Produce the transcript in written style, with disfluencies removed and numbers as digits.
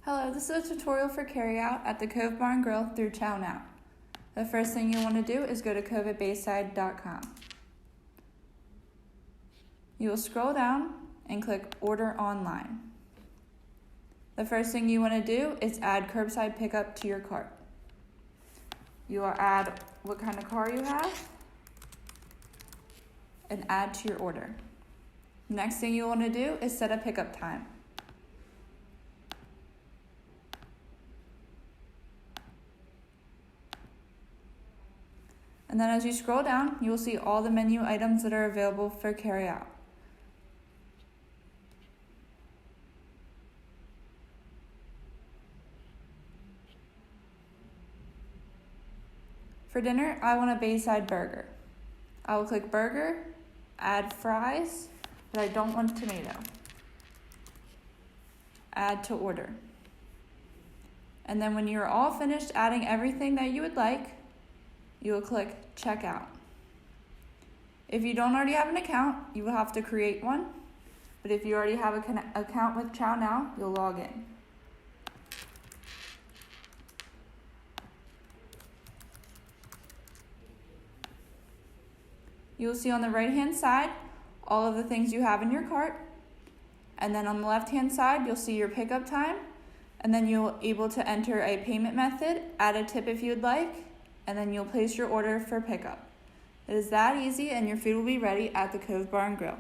Hello, this is a tutorial for carryout at the Cove Bar and Grill through ChowNow. The first thing you want to do is go to covebayside.com. You will scroll down and click Order Online. The first thing you want to do is add curbside pickup to your cart. You will add what kind of car you have and add to your order. Next thing you want to do is set a pickup time. And then as you scroll down, you will see all the menu items that are available for carryout. For dinner, I want a Bayside burger. I will click burger, add fries, but I don't want tomato. Add to order. And then when you're all finished adding everything that you would like, you will click checkout. If you don't already have an account, you will have to create one. But if you already have an account with ChowNow, you'll log in. You will see on the right-hand side all of the things you have in your cart. And then on the left-hand side, you'll see your pickup time. And then you'll be able to enter a payment method, add a tip if you would like, and then you'll place your order for pickup. It is that easy, and your food will be ready at the Cove Bar and Grill.